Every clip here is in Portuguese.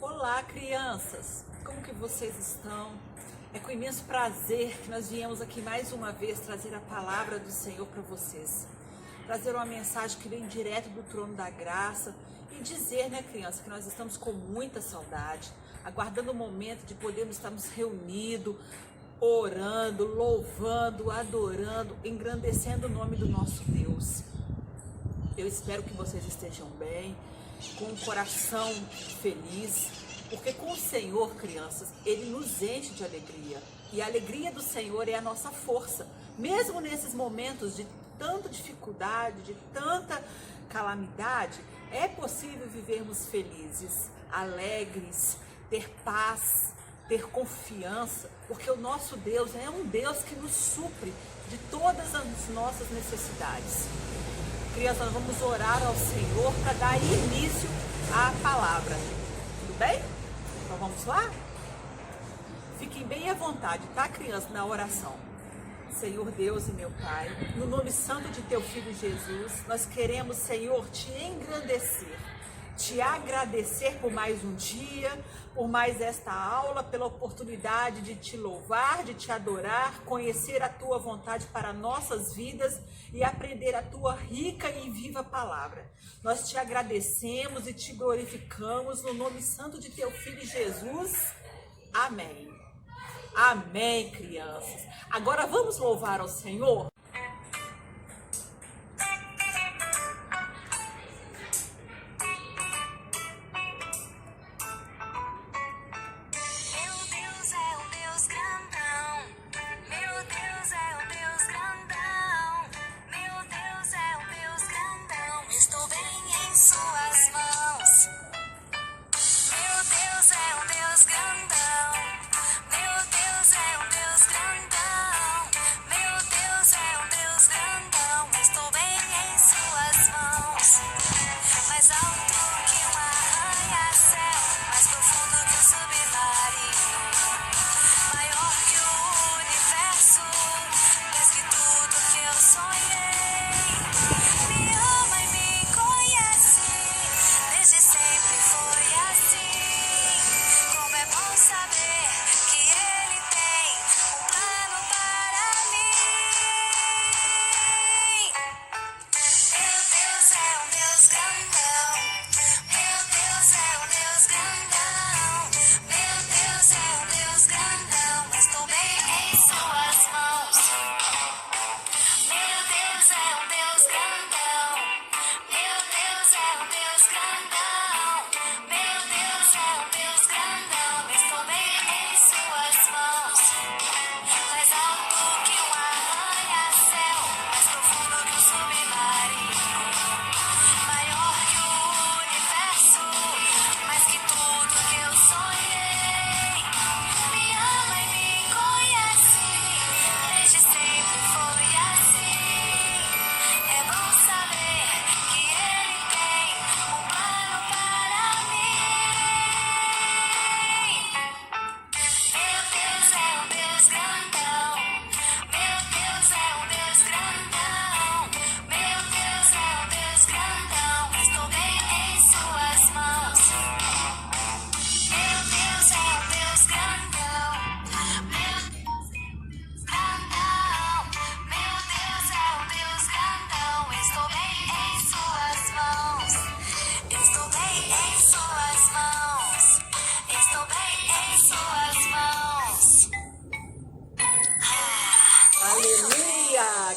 Olá, crianças! Como que vocês estão? É com imenso prazer que nós viemos aqui mais uma vez trazer a palavra do Senhor para vocês. Trazer uma mensagem que vem direto do trono da graça e dizer, né, criança, que nós estamos com muita saudade, aguardando o momento de podermos estarmos reunidos, orando, louvando, adorando, engrandecendo o nome do nosso Deus. Eu espero que vocês estejam bem, com um coração feliz, porque com o Senhor, crianças, Ele nos enche de alegria. E a alegria do Senhor é a nossa força. Mesmo nesses momentos de tanta dificuldade, de tanta calamidade, é possível vivermos felizes, alegres, ter paz, ter confiança, porque o nosso Deus é um Deus que nos supre de todas as nossas necessidades. Crianças, nós vamos orar ao Senhor para dar início à palavra. Tudo bem? Então vamos lá? Fiquem bem à vontade, tá, criança, na oração. Senhor Deus e meu Pai, no nome santo de teu Filho Jesus, nós queremos, Senhor, te engrandecer, te agradecer por mais um dia, por mais esta aula, pela oportunidade de te louvar, de te adorar, conhecer a tua vontade para nossas vidas e aprender a tua rica e viva palavra. Nós te agradecemos e te glorificamos no nome santo de teu Filho Jesus. Amém. Amém, crianças. Agora vamos louvar ao Senhor?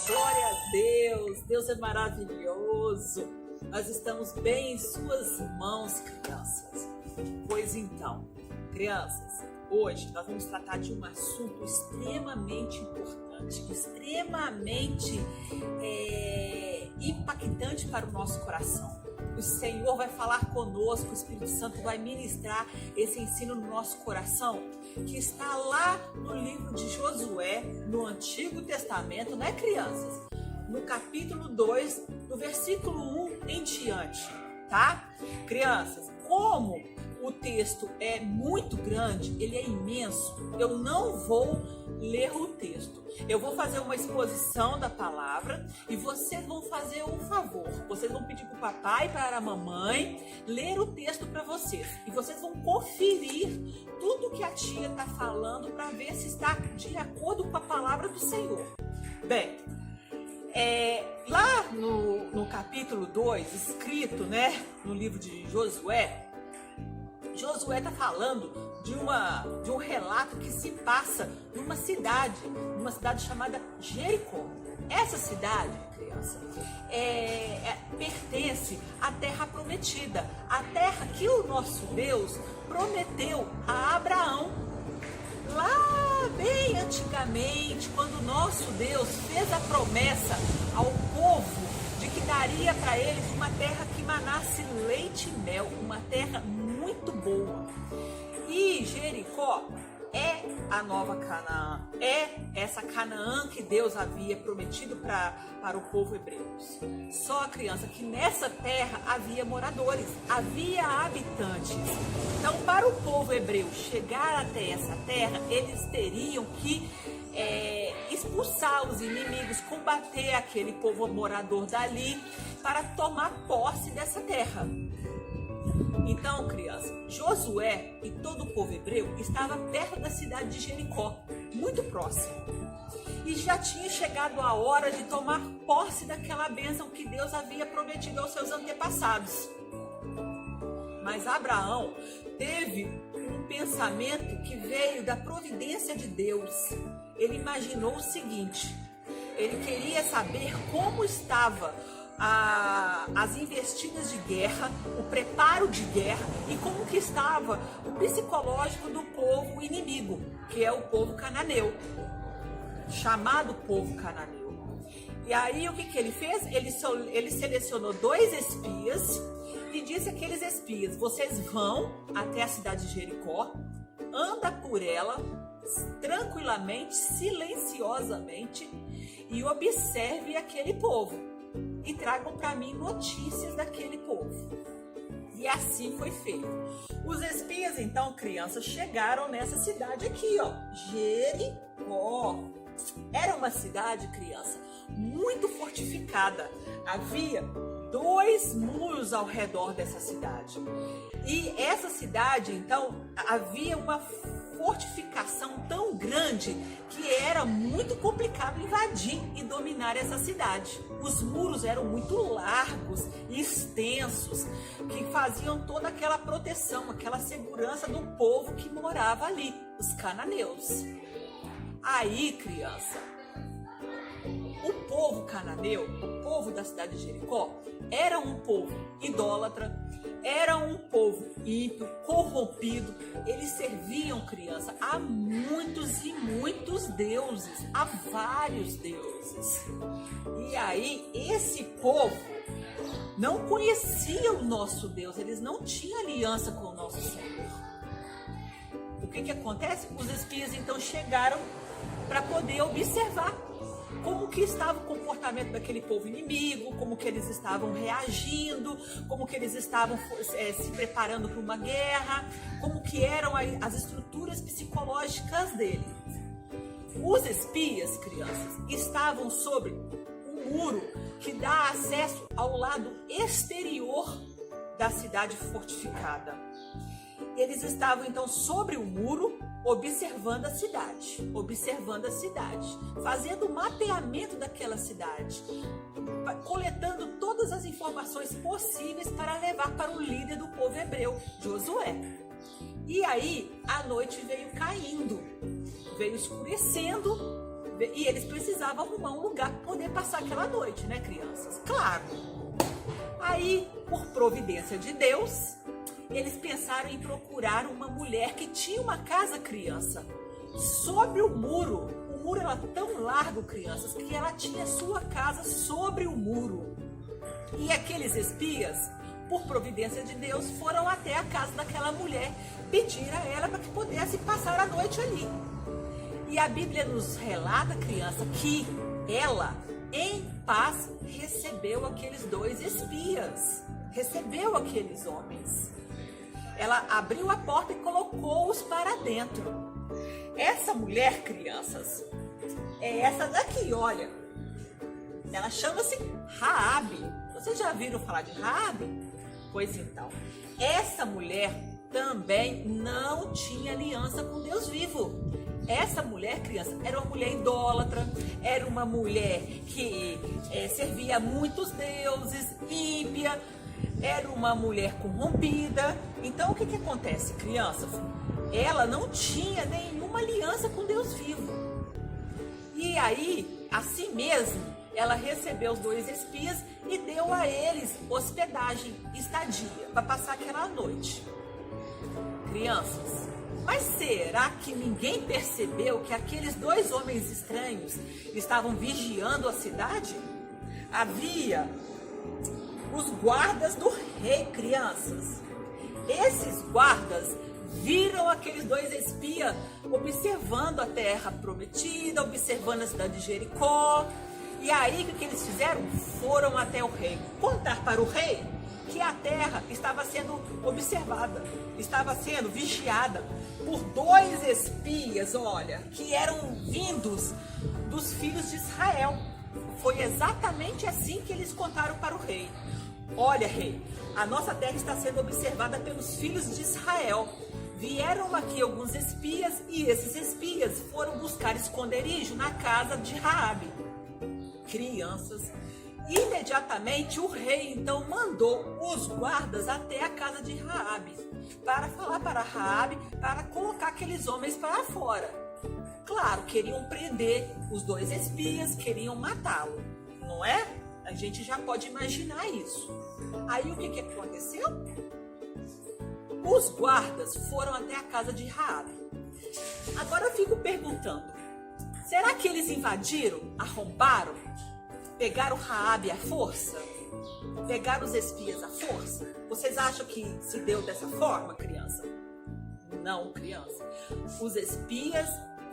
Glória a Deus, Deus é maravilhoso, nós estamos bem em suas mãos, crianças. Pois então, crianças, hoje nós vamos tratar de um assunto extremamente importante, extremamente impactante para o nosso coração. O Senhor vai falar conosco, o Espírito Santo vai ministrar esse ensino no nosso coração, que está lá no livro de Josué, no Antigo Testamento, né, crianças? No capítulo 2, do versículo 1 em diante, tá? Crianças, como o texto é muito grande, ele é imenso, eu não vou ler o texto. Eu vou fazer uma exposição da palavra e vocês vão fazer um favor. vocês vão pedir para o papai e para a mamãe ler o texto para vocês. E vocês vão conferir tudo que a tia está falando para ver se está de acordo com a palavra do Senhor. Bem, lá no capítulo 2, escrito, né, no livro de Josué está falando de um relato que se passa numa cidade chamada Jericó. Essa cidade, criança, pertence à terra prometida, a terra que o nosso Deus prometeu a Abraão. Lá bem antigamente, quando o nosso Deus fez a promessa ao povo de que daria para eles uma terra que manasse leite e mel, uma terra muito boa. E Jericó é a nova Canaã, é essa Canaã que Deus havia prometido para o povo hebreu. Só, criança, que nessa terra havia moradores, havia habitantes. Então, para o povo hebreu chegar até essa terra, eles teriam que expulsar os inimigos, combater aquele povo morador dali para tomar posse dessa terra. Então, criança, Josué e todo o povo hebreu estava perto da cidade de Jericó, muito próximo. E já tinha chegado a hora de tomar posse daquela bênção que Deus havia prometido aos seus antepassados. Mas Abraão teve um pensamento que veio da providência de Deus. Ele imaginou o seguinte: ele queria saber como estava as investidas de guerra, o preparo de guerra e como que estava o psicológico do povo inimigo, que é o povo cananeu, chamado povo cananeu. E aí o que ele fez? Ele selecionou 2 espias e disse àqueles espias: vocês vão até a cidade de Jericó, anda por ela tranquilamente, silenciosamente e observe aquele povo e tragam para mim notícias daquele povo. E assim foi feito. Os espias, então, crianças, chegaram nessa cidade aqui, ó, Jericó. Era uma cidade, criança, muito fortificada. Havia 2 muros ao redor dessa cidade. E essa cidade, então, havia uma fortificação tão grande que era muito complicado invadir e dominar essa cidade. Os muros eram muito largos e extensos, que faziam toda aquela proteção, aquela segurança do povo que morava ali, os cananeus. Aí, criança, o povo cananeu, o povo da cidade de Jericó, era um povo idólatra, era um povo ímpio, corrompido. Eles serviam, criança, a muitos e muitos deuses, a vários deuses. E aí, esse povo não conhecia o nosso Deus, eles não tinham aliança com o nosso Senhor. O que acontece? Os espias, então, chegaram para poder observar como que estava o comportamento daquele povo inimigo, como que eles estavam reagindo, como que eles estavam se preparando para uma guerra, como que eram as estruturas psicológicas deles. Os espias, crianças, estavam sobre um muro que dá acesso ao lado exterior da cidade fortificada. Eles estavam então sobre o muro, observando a cidade, fazendo o mapeamento daquela cidade, coletando todas as informações possíveis para levar para o líder do povo hebreu, Josué. E aí a noite veio caindo, veio escurecendo, e eles precisavam arrumar um lugar para poder passar aquela noite, né, crianças? Claro. Aí, por providência de Deus, eles pensaram em procurar uma mulher que tinha uma casa, criança, sobre o muro. O muro era tão largo, crianças, que ela tinha sua casa sobre o muro. E aqueles espias, por providência de Deus, foram até a casa daquela mulher, pedir a ela para que pudesse passar a noite ali. E a Bíblia nos relata, criança, que ela, em paz, recebeu aqueles 2 espias, recebeu aqueles homens. Ela abriu a porta e colocou-os para dentro. Essa mulher, crianças, é essa daqui, olha. Ela chama-se Raabe. Vocês já viram falar de Raabe? Pois então, essa mulher também não tinha aliança com Deus vivo. Essa mulher, criança, era uma mulher idólatra, era uma mulher que servia a muitos deuses, ímpia, era uma mulher corrompida. Então o que acontece, crianças? Ela não tinha nenhuma aliança com Deus vivo. E aí, assim mesmo, ela recebeu os 2 espias e deu a eles hospedagem, estadia, para passar aquela noite. Crianças, mas será que ninguém percebeu que aqueles 2 homens estranhos estavam vigiando a cidade? Havia os guardas do rei, crianças. Esses guardas viram aqueles 2 espias observando a terra prometida, observando a cidade de Jericó. E aí o que eles fizeram? Foram até o rei, contar para o rei que a terra estava sendo observada, estava sendo vigiada por 2 espias, olha, que eram vindos dos filhos de Israel. Foi exatamente assim que eles contaram para o rei. Olha, rei, a nossa terra está sendo observada pelos filhos de Israel. Vieram aqui alguns espias e esses espias foram buscar esconderijo na casa de Raabe. Crianças, imediatamente o rei então mandou os guardas até a casa de Raabe para falar para Raabe para colocar aqueles homens para fora. Claro, queriam prender os 2 espias, queriam matá-lo, não é? A gente já pode imaginar isso. Aí o que aconteceu? Os guardas foram até a casa de Raabe. Agora eu fico perguntando, será que eles invadiram, arrombaram, pegaram Raabe à força? Pegaram os espias à força? Vocês acham que se deu dessa forma, criança? Não, criança. Os espias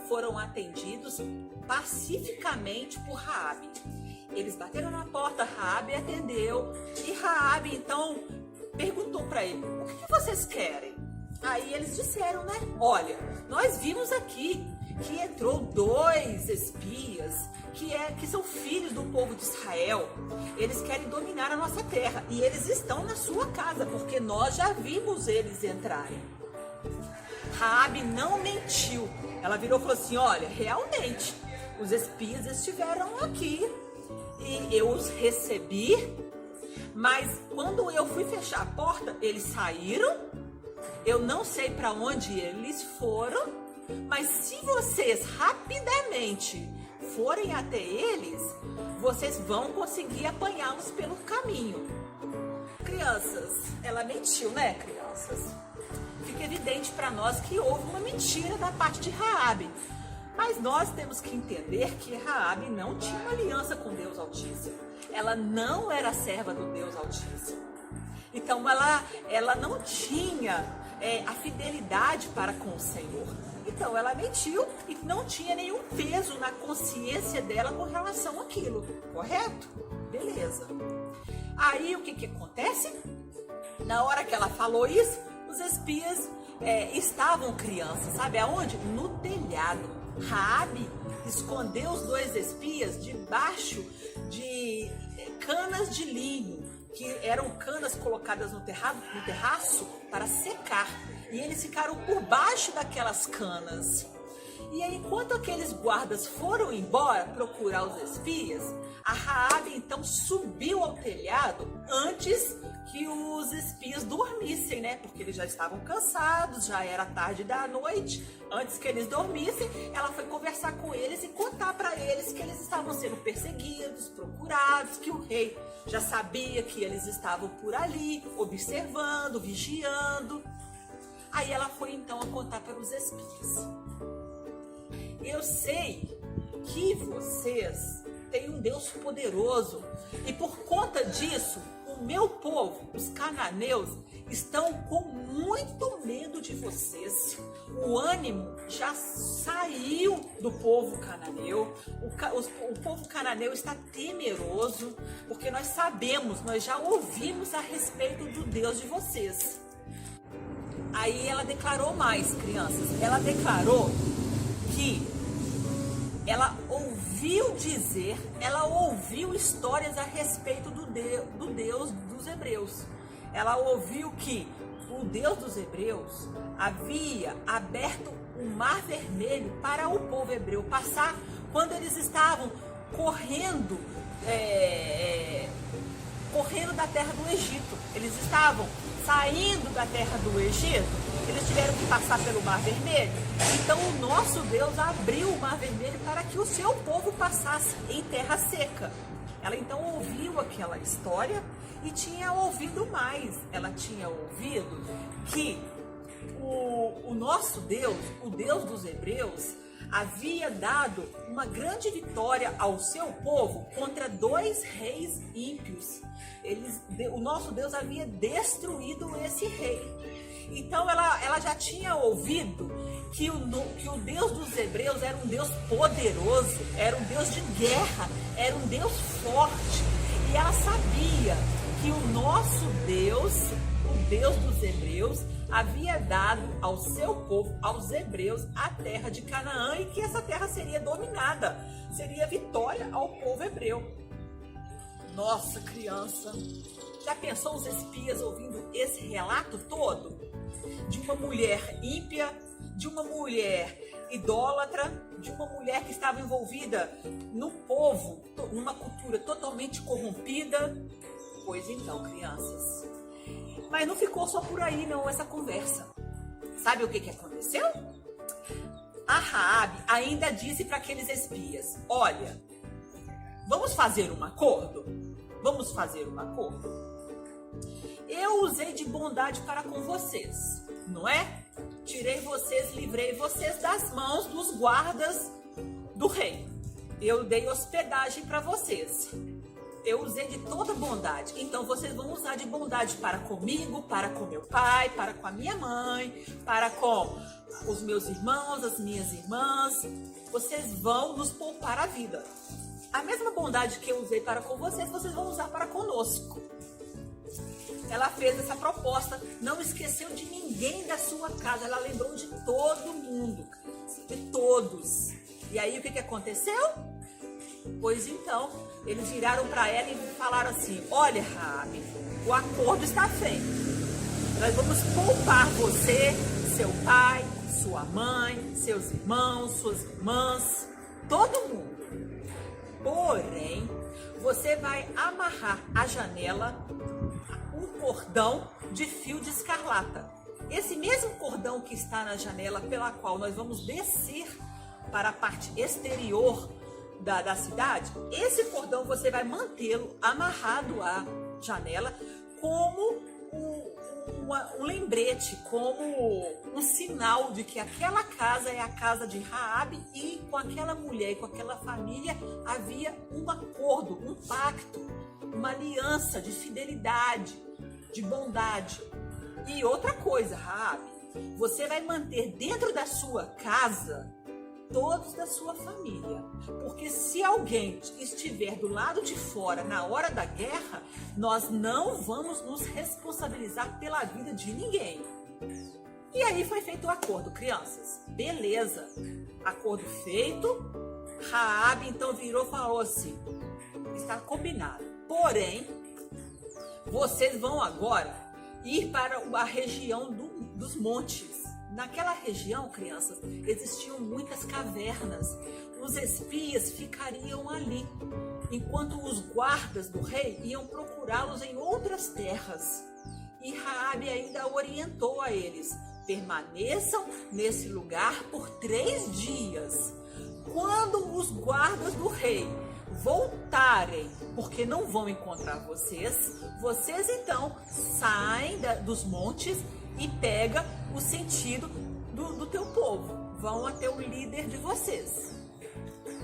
foram atendidos pacificamente por Raabe. Eles bateram na porta, Raabe atendeu e Raabe então perguntou para ele: o que vocês querem? Aí eles disseram, né? Olha, nós vimos aqui que entrou 2 espias que são filhos do povo de Israel. Eles querem dominar a nossa terra e eles estão na sua casa porque nós já vimos eles entrarem. Raabe não mentiu. Ela virou e falou assim: olha, realmente os espias estiveram aqui e eu os recebi, mas quando eu fui fechar a porta, eles saíram. Eu não sei para onde eles foram, mas se vocês rapidamente forem até eles, vocês vão conseguir apanhá-los pelo caminho. Crianças, ela mentiu, né, crianças? Fica evidente para nós que houve uma mentira da parte de Raabe. Mas nós temos que entender que Raabe não tinha uma aliança com Deus Altíssimo. Ela não era serva do Deus Altíssimo. Então ela não tinha a fidelidade para com o Senhor. Então ela mentiu e não tinha nenhum peso na consciência dela com relação àquilo. Correto? Beleza. Aí o que acontece? Na hora que ela falou isso, os espias estavam crianças, sabe aonde? No telhado. Raabe escondeu os 2 espias debaixo de canas de linho, que eram canas colocadas no terraço para secar. E eles ficaram por baixo daquelas canas. E aí, enquanto aqueles guardas foram embora procurar os espias, a Raabe então subiu ao telhado antes que os espias dormissem, né? Porque eles já estavam cansados, já era tarde da noite. Antes que eles dormissem, ela foi conversar com eles e contar para eles que eles estavam sendo perseguidos, procurados, que o rei já sabia que eles estavam por ali, observando, vigiando. Aí ela foi então a contar para os espias: eu sei que vocês têm um Deus poderoso e por conta disso, o meu povo, os cananeus, estão com muito medo de vocês. O ânimo já saiu do povo cananeu. O povo cananeu está temeroso, porque nós sabemos, nós já ouvimos a respeito do Deus de vocês. Aí ela declarou mais, crianças. Ela declarou que ela ouviu dizer, ela ouviu histórias a respeito do Deus dos hebreus. Ela ouviu que o Deus dos hebreus havia aberto o Mar Vermelho para o povo hebreu passar quando eles estavam correndo da terra do Egito. Eles estavam saindo da terra do Egito, eles tiveram que passar pelo Mar Vermelho. Então o nosso Deus abriu o Mar Vermelho para que o seu povo passasse em terra seca. Ela então ouviu aquela história e tinha ouvido mais. Ela tinha ouvido que o nosso Deus, o Deus dos hebreus, havia dado uma grande vitória ao seu povo contra 2 reis ímpios. O nosso Deus havia destruído esse rei. Então ela já tinha ouvido que o Deus dos hebreus era um Deus poderoso, era um Deus de guerra, era um Deus forte. E ela sabia que o nosso Deus, o Deus dos hebreus, havia dado ao seu povo, aos hebreus, a terra de Canaã, e que essa terra seria dominada, seria vitória ao povo hebreu. Nossa, criança, já pensou os espias ouvindo esse relato todo? De uma mulher ímpia, de uma mulher idólatra, de uma mulher que estava envolvida num povo, numa cultura totalmente corrompida. Pois então, crianças, mas não ficou só por aí não essa conversa. Sabe o que aconteceu? A Raabe ainda disse para aqueles espias: olha, vamos fazer um acordo? Vamos fazer um acordo? Eu usei de bondade para com vocês, não é? Tirei vocês, livrei vocês das mãos dos guardas do rei. Eu dei hospedagem para vocês. Eu usei de toda bondade, então vocês vão usar de bondade para comigo, para com meu pai, para com a minha mãe, para com os meus irmãos, as minhas irmãs. Vocês vão nos poupar a vida. A mesma bondade que eu usei para com vocês, vocês vão usar para conosco. Ela fez essa proposta, não esqueceu de ninguém da sua casa, ela lembrou de todo mundo, de todos. E aí o que aconteceu? Pois então, eles viraram para ela e falaram assim: olha, Raabe, o acordo está feito. Nós vamos poupar você, seu pai, sua mãe, seus irmãos, suas irmãs, todo mundo. Porém, você vai amarrar a janela um cordão de fio de escarlata. Esse mesmo cordão que está na janela, pela qual nós vamos descer para a parte exterior da cidade, esse cordão você vai mantê-lo amarrado à janela como um lembrete, como um sinal de que aquela casa é a casa de Raabe, e com aquela mulher e com aquela família havia um acordo, um pacto, uma aliança de fidelidade, de bondade. E outra coisa, Raabe, você vai manter dentro da sua casa todos da sua família, porque se alguém estiver do lado de fora na hora da guerra, nós não vamos nos responsabilizar pela vida de ninguém. E aí foi feito o acordo, crianças. Beleza, acordo feito. Raabe então virou e falou assim: está combinado, porém vocês vão agora ir para a região dos montes. Naquela região, crianças, existiam muitas cavernas. Os espias ficariam ali, enquanto os guardas do rei iam procurá-los em outras terras. E Raabe ainda orientou a eles: permaneçam nesse lugar por 3 dias. Quando os guardas do rei voltarem, porque não vão encontrar vocês então saem dos montes e pega o sentido do teu povo. Vão até o líder de vocês.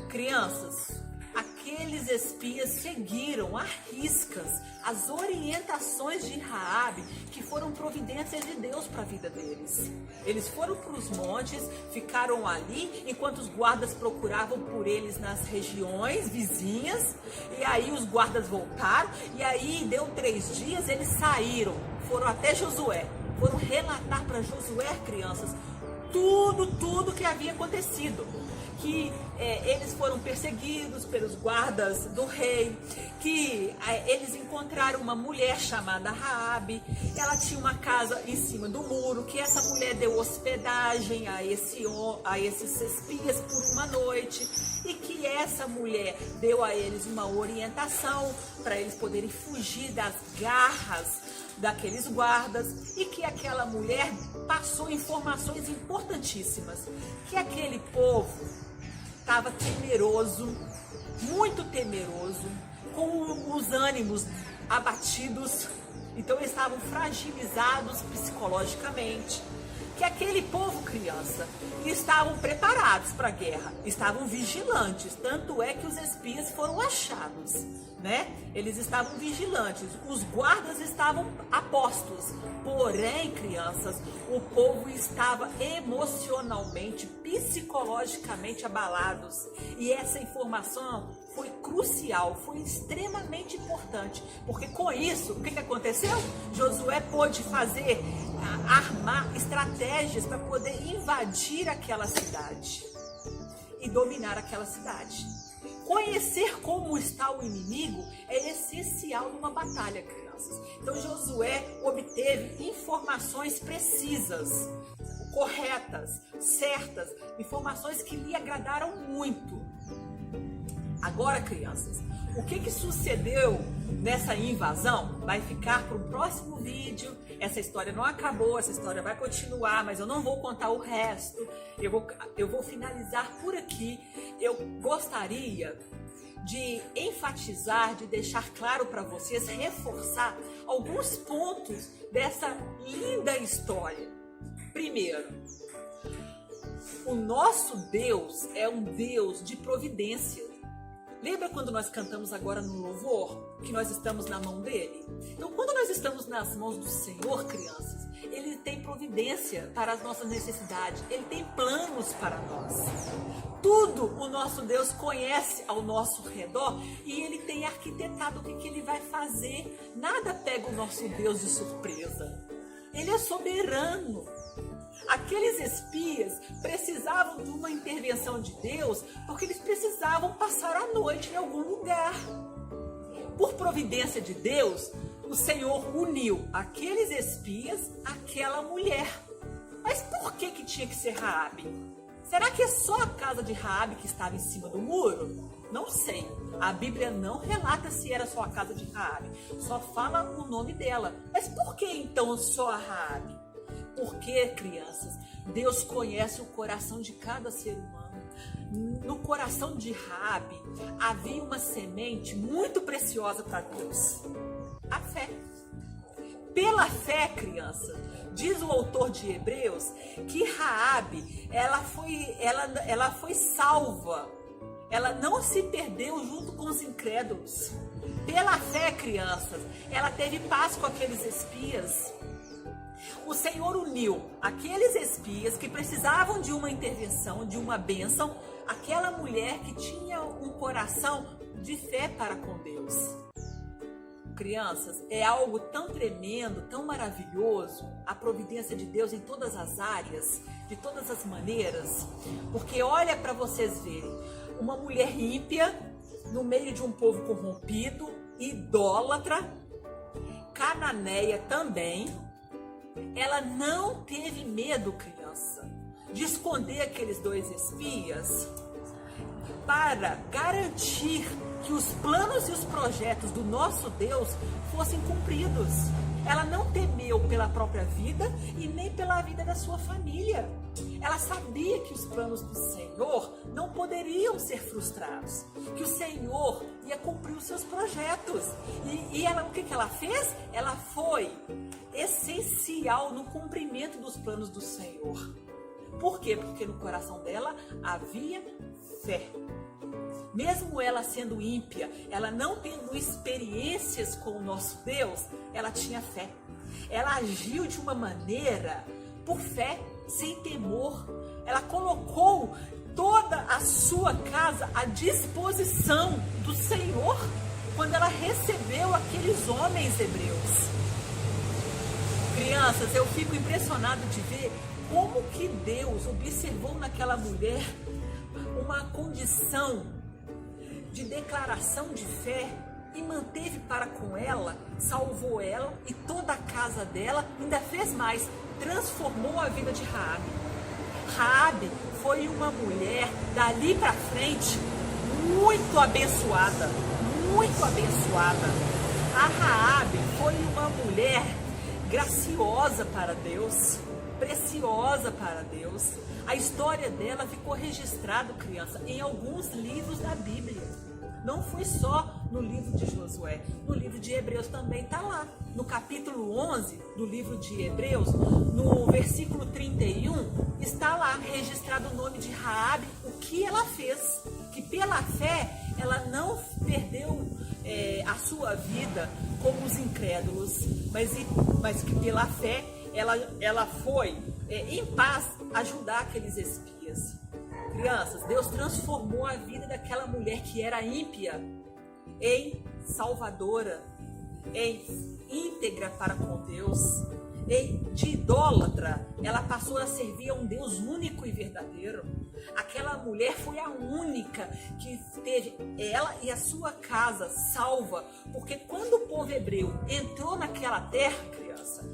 Crianças, aqueles espias seguiram à riscas as orientações de Raabe, que foram providências de Deus para a vida deles. Eles foram para os montes, ficaram ali, enquanto os guardas procuravam por eles nas regiões vizinhas. E aí os guardas voltaram, e aí deu 3 dias, eles saíram, foram até Josué. Foram relatar para Josué, crianças, tudo que havia acontecido. Que eles foram perseguidos pelos guardas do rei, que eles encontraram uma mulher chamada Raabe. Ela tinha uma casa em cima do muro, que essa mulher deu hospedagem a esses espias por uma noite, e que essa mulher deu a eles uma orientação para eles poderem fugir das garras daqueles guardas, e que aquela mulher passou informações importantíssimas, que aquele povo estava temeroso, muito temeroso, com os ânimos abatidos, então eles estavam fragilizados psicologicamente, que aquele povo, criança, estavam preparados para a guerra, estavam vigilantes, tanto é que os espias foram achados, né? Eles estavam vigilantes, os guardas estavam a postos, porém, crianças, o povo estava emocionalmente, psicologicamente abalados, e essa informação foi crucial, foi extremamente importante, porque com isso, o que aconteceu? Josué pôde armar estratégias para poder invadir aquela cidade e dominar aquela cidade. Conhecer como está o inimigo é essencial numa batalha, crianças. Então Josué obteve informações precisas, corretas, certas, informações que lhe agradaram muito. Agora, crianças, o que sucedeu nessa invasão vai ficar para o próximo vídeo. Essa história não acabou, essa história vai continuar, mas eu não vou contar o resto. Eu vou finalizar por aqui. Eu gostaria de enfatizar, de deixar claro para vocês, reforçar alguns pontos dessa linda história. Primeiro, o nosso Deus é um Deus de providência. Lembra quando nós cantamos agora no louvor, que nós estamos na mão dele? Então, quando nós estamos nas mãos do Senhor, crianças, ele tem providência para as nossas necessidades, ele tem planos para nós. Tudo o nosso Deus conhece ao nosso redor e ele tem arquitetado o que ele vai fazer. Nada pega o nosso Deus de surpresa. Ele é soberano. Aqueles espias precisavam de uma intervenção de Deus porque eles precisavam passar a noite em algum lugar. Por providência de Deus, o Senhor uniu aqueles espias àquela mulher. Mas por que tinha que ser Raabe? Será que é só a casa de Raabe que estava em cima do muro? Não sei. A Bíblia não relata se era só a casa de Raabe. Só fala o nome dela. Mas por que então só a Raabe? Porque, crianças, Deus conhece o coração de cada ser humano. No coração de Raabe havia uma semente muito preciosa para Deus: a fé. Pela fé, criança, diz o autor de Hebreus que Raabe, ela foi salva. Ela não se perdeu junto com os incrédulos. Pela fé, crianças, ela teve paz com aqueles espias. O Senhor uniu aqueles espias que precisavam de uma intervenção, de uma bênção, aquela mulher que tinha um coração de fé para com Deus. Crianças, é algo tão tremendo, tão maravilhoso, a providência de Deus em todas as áreas, de todas as maneiras, porque olha para vocês verem, uma mulher ímpia, no meio de um povo corrompido, idólatra, cananeia também. Ela não teve medo, criança, de esconder aqueles dois espias para garantir que os planos e os projetos do nosso Deus fossem cumpridos. Ela não temeu pela própria vida e nem pela vida da sua família. Ela sabia que os planos do Senhor não poderiam ser frustrados, que o Senhor ia cumprir os seus projetos. E ela, o que ela fez? Ela foi essencial no cumprimento dos planos do Senhor. Por quê? Porque no coração dela havia fé. Mesmo ela sendo ímpia, ela não tendo experiências com o nosso Deus, ela tinha fé. Ela agiu de uma maneira por fé, sem temor. Ela colocou toda a sua casa à disposição do Senhor quando ela recebeu aqueles homens hebreus. Crianças, eu fico impressionado de ver como que Deus observou naquela mulher uma condição de declaração de fé e manteve para com ela, salvou ela e toda a casa dela, ainda fez mais, transformou a vida de Raabe. Raabe foi uma mulher dali para frente muito abençoada, muito abençoada. A Raabe foi uma mulher graciosa para Deus, preciosa para Deus. A história dela ficou registrada, criança, em alguns livros da Bíblia. Não foi só no livro de Josué, no livro de Hebreus também está lá. No capítulo 11 do livro de Hebreus, no versículo 31, está lá registrado o nome de Raabe, o que ela fez, que pela fé ela não perdeu a sua vida como os incrédulos, mas que pela fé ela foi em paz ajudar aqueles espias. Crianças, Deus transformou a vida daquela mulher que era ímpia em salvadora, em íntegra para com Deus, de idólatra. Ela passou a servir a um Deus único e verdadeiro. Aquela mulher foi a única que teve ela e a sua casa salva, porque quando o povo hebreu entrou naquela terra, criança,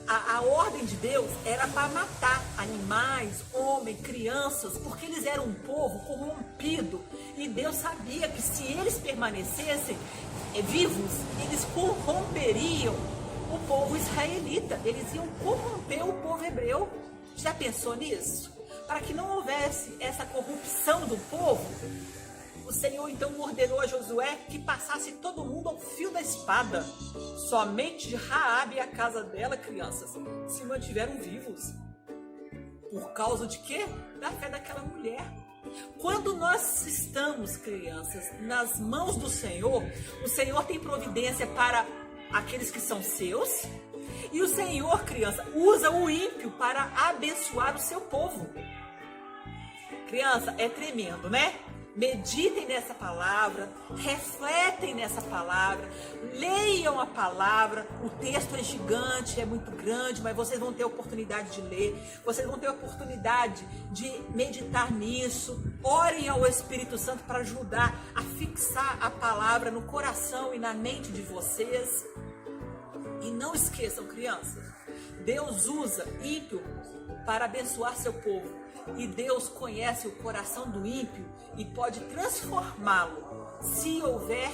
a ordem de Deus era para matar animais, homens, crianças, porque eles eram um povo corrompido. E Deus sabia que se eles permanecessem vivos, eles corromperiam o povo israelita. Eles iam corromper o povo hebreu. Já pensou nisso? Para que não houvesse essa corrupção do povo, o Senhor então ordenou a Josué que passasse todo mundo ao fio da espada. Somente Raabe e a casa dela, crianças, se mantiveram vivos. Por causa de quê? Da fé daquela mulher. Quando nós estamos, crianças, nas mãos do Senhor, o Senhor tem providência para aqueles que são seus. E o Senhor, criança, usa o ímpio para abençoar o seu povo. Criança, é tremendo, né? Meditem nessa palavra, refletem nessa palavra, leiam a palavra. O texto é gigante, é muito grande, mas vocês vão ter oportunidade de ler, vocês vão ter oportunidade de meditar nisso. Orem ao Espírito Santo para ajudar a fixar a palavra no coração e na mente de vocês. E não esqueçam, crianças, Deus usa ímpio para abençoar seu povo. E Deus conhece o coração do ímpio e pode transformá-lo se houver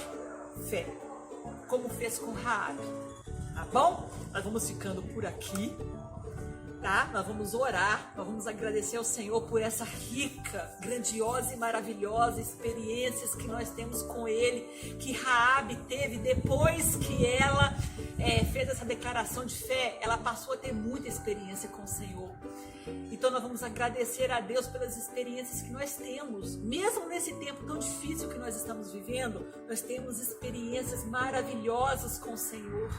fé, como fez com Raabe. Tá bom? Nós vamos ficando por aqui, tá? Nós vamos orar, nós vamos agradecer ao Senhor por essa rica, grandiosa e maravilhosa experiências que nós temos com Ele, que Raabe teve depois que ela fez essa declaração de fé. Ela passou a ter muita experiência com o Senhor. Então nós vamos agradecer a Deus pelas experiências que nós temos. Mesmo nesse tempo tão difícil que nós estamos vivendo, nós temos experiências maravilhosas com o Senhor.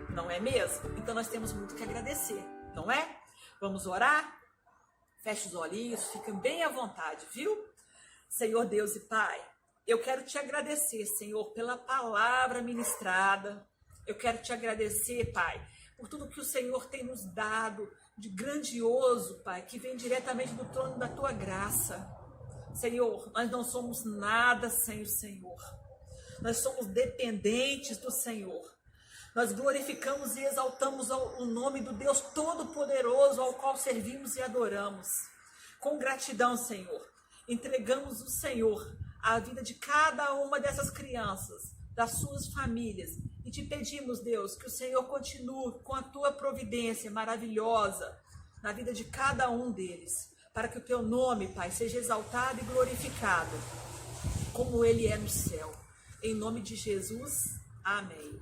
Não é mesmo? Então nós temos muito que agradecer, não é? Vamos orar? Feche os olhinhos, fiquem bem à vontade, viu? Senhor Deus e Pai, eu quero te agradecer, Senhor, pela palavra ministrada. Eu quero te agradecer, Pai, por tudo que o Senhor tem nos dado de grandioso, Pai, que vem diretamente do trono da Tua graça. Senhor, nós não somos nada sem o Senhor. Nós somos dependentes do Senhor. Nós glorificamos e exaltamos o nome do Deus Todo-Poderoso, ao qual servimos e adoramos. Com gratidão, Senhor, entregamos o Senhor a vida de cada uma dessas crianças, das suas famílias, e te pedimos, Deus, que o Senhor continue com a tua providência maravilhosa na vida de cada um deles, para que o teu nome, Pai, seja exaltado e glorificado, como ele é no céu. Em nome de Jesus, amém.